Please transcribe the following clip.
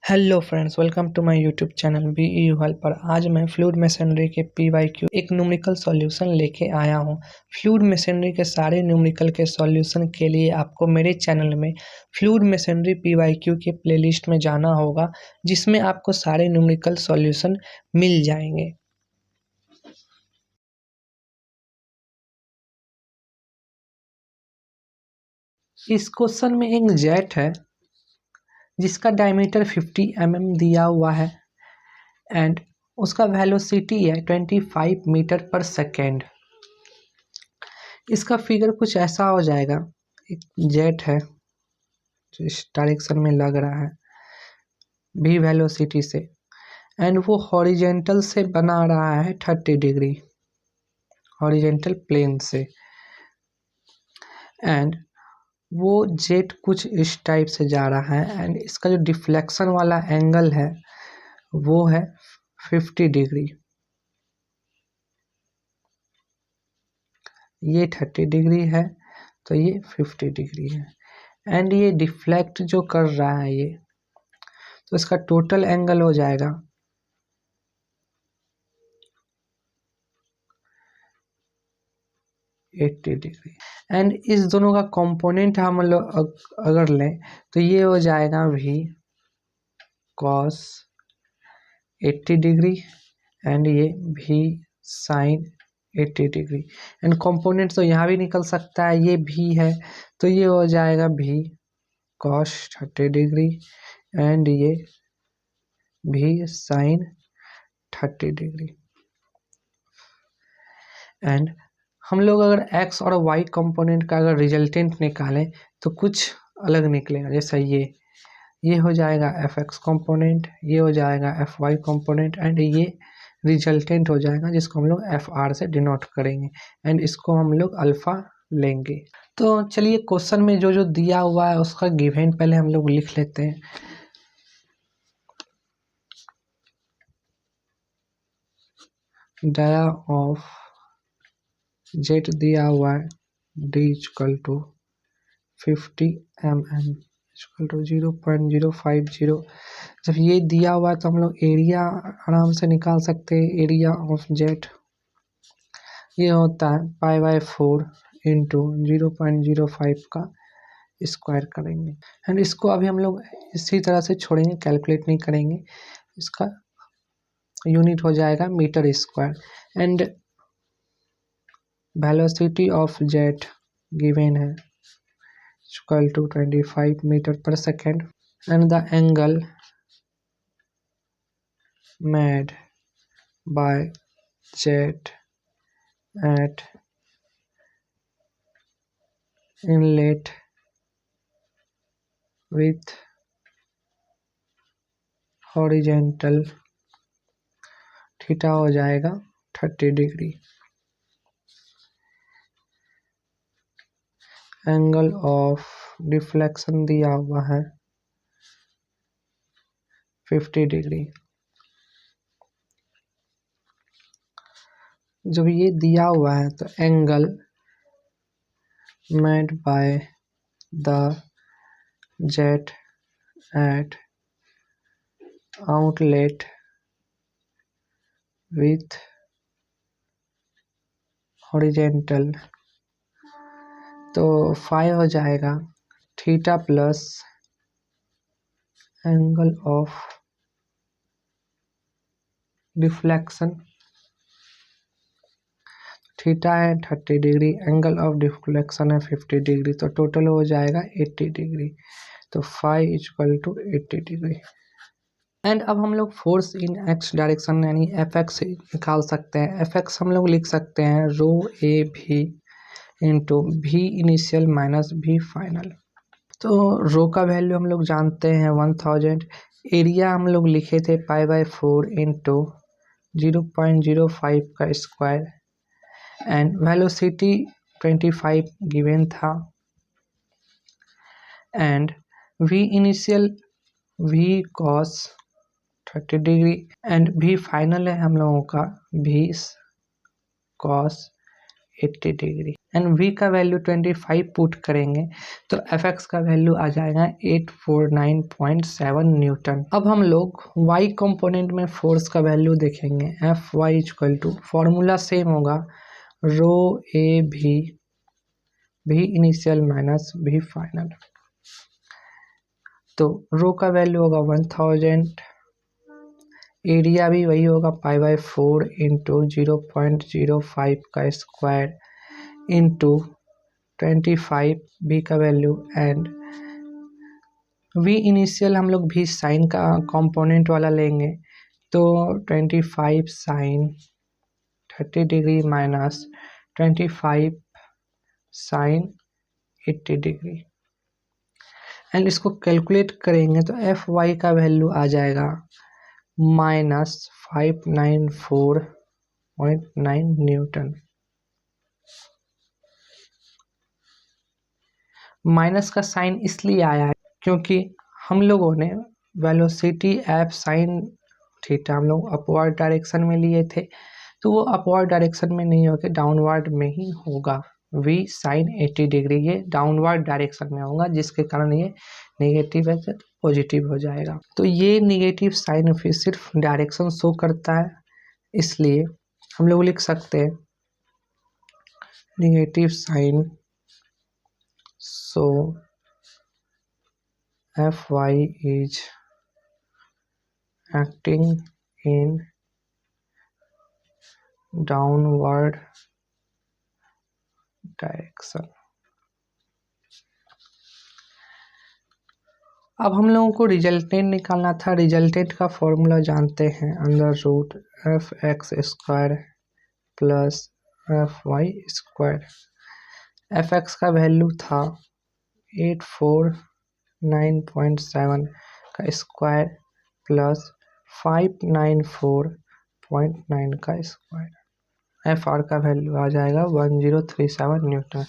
Hello friends, welcome to my YouTube channel B U help पर। आज मैं fluid machinery के PYQ एक न्यूमेरिकल सॉल्यूशन लेके आया हूँ। फ्लूइड मशीनरी के सारे न्यूमेरिकल के सॉल्यूशन के लिए आपको मेरे चैनल में फ्लूइड मशीनरी PYQ के प्लेलिस्ट में जाना होगा, जिसमें आपको सारे न्यूमेरिकल सॉल्यूशन मिल जाएंगे। इस क्वेश्चन में एक जेट है जिसका डायमीटर 50 mm दिया हुआ है एंड उसका वेलोसिटी है 25 मीटर पर सेकेंड। इसका फिगर कुछ ऐसा हो जाएगा। एक जेट है जो इस डायरेक्शन में लग रहा है v वेलोसिटी से एंड वो हॉरिजेंटल से बना रहा है 30 डिग्री हॉरिजेंटल प्लेन से। एंड वो जेट कुछ इस टाइप से जा रहा है एंड इसका जो डिफ्लेक्शन वाला एंगल है वो है 50 डिग्री। ये 30 डिग्री है तो ये 50 डिग्री है एंड ये डिफ्लेक्ट जो कर रहा है ये, तो इसका टोटल एंगल हो जाएगा 80 डिग्री। एंड इस दोनों का कंपोनेंट हम लोग अगर लें तो ये हो जाएगा v cos 80 डिग्री एंड ये v sin 80 degree. And component तो यहाँ भी निकल सकता है, ये v है तो ये हो जाएगा v cos 30 डिग्री एंड ये v sin 30 डिग्री। एंड हम लोग अगर x और y कंपोनेंट का अगर रिजल्टेंट निकालें तो कुछ अलग निकलेगा। जैसा ये हो जाएगा fx कंपोनेंट, ये हो जाएगा fy कंपोनेंट एंड ये रिजल्टेंट हो जाएगा जिसको हम लोग fr से डिनोट करेंगे एंड इसको हम लोग अल्फा लेंगे। तो चलिए क्वेश्चन में जो जो दिया हुआ है उसका गिवन पहले हम लोग लिख लेते हैं। डाया ऑफ जेट दिया हुआ है d equal to 50 mm equal to 0.050। जब ये दिया हुआ है तो हम लोग एरिया आराम से निकाल सकते हैं। एरिया ऑफ जेट ये होता है π/4 इंटू 0.05 का स्क्वायर करेंगे एंड इसको अभी हम लोग इसी तरह से छोड़ेंगे, कैलकुलेट नहीं करेंगे। इसका यूनिट हो जाएगा metre square and velocity of jet given है equal to 25 metre per second and the angle made by jet at inlet with horizontal theta हो जाएगा 30 डिग्री। एंगल ऑफ डिफ्लेक्शन दिया हुआ है 50 डिग्री। जब ये दिया हुआ है तो angle made by the jet eight outlet with horizontal तो 5 हो जाएगा theta plus angle of deflection theta है 30 डिग्री, एंगल ऑफ डिफ्लेक्शन है 50 डिग्री, तो टोटल हो जाएगा 80 डिग्री। तो 5 इक्वल टू 80 डिग्री। एंड अब हम लोग फोर्स इन एक्स डायरेक्शन यानी Fx निकाल सकते हैं। Fx हम लोग लिख सकते हैं रो ए भी इंटू भी इनिशियल माइनस भी फाइनल। तो रो का वैल्यू हम लोग जानते हैं 1000। एरिया हम लोग लिखे थे π/4 इंटू 0.05 का स्क्वायर एंड वेलोसिटी 25 गिवन था and v initial v cos 30 degree and v final है हम लोगों का v cos 80 degree. And v का वैल्यू 25 पुट करेंगे तो fx का वैल्यू आ जाएगा 849.7 न्यूटन। अब हम लोग y कंपोनेंट में फोर्स का वैल्यू देखेंगे। Fy equal to formula same होगा रो ए भी इनिशियल माइनस भी फाइनल। तो रो का वैल्यू होगा 1000, एरिया भी वही होगा π/4 इंटू 0.05 का स्क्वायर इंटू 25 बी का वैल्यू एंड वी इनिशियल हम लोग भी साइन का कंपोनेंट वाला लेंगे तो 25 sine 30 degree minus 25 sine 80 degree and इसको कैलकुलेट करेंगे तो Fy का वैल्यू आ जाएगा -594.9 न्यूटन। माइनस का साइन इसलिए आया है क्योंकि हम लोगों ने वेलोसिटी F साइन थीटा हम लोग अपवर्ड डायरेक्शन में लिए थे, तो वो अपवर्ड डायरेक्शन में नहीं होगा, डाउनवर्ड में ही होगा। v साइन 80 डिग्री ये डाउनवर्ड डायरेक्शन में होगा, जिसके कारण ये नेगेटिव है तो पॉजिटिव हो जाएगा। तो ये नेगेटिव साइन फिर सिर्फ डायरेक्शन शो करता है, इसलिए हम लोग लिख सकते हैं negative sign so Fy is acting in downward direction. अब हम लोगों को रिजल्टेंट निकालना था। रिजल्टेंट का फॉर्मूला जानते हैं, under root f(x)² plus fy²। fx का वैल्यू था 849.7 का स्क्वायर प्लस 594.9 का स्क्वायर। fr का वैल्यू आ जाएगा 1037 न्यूटन।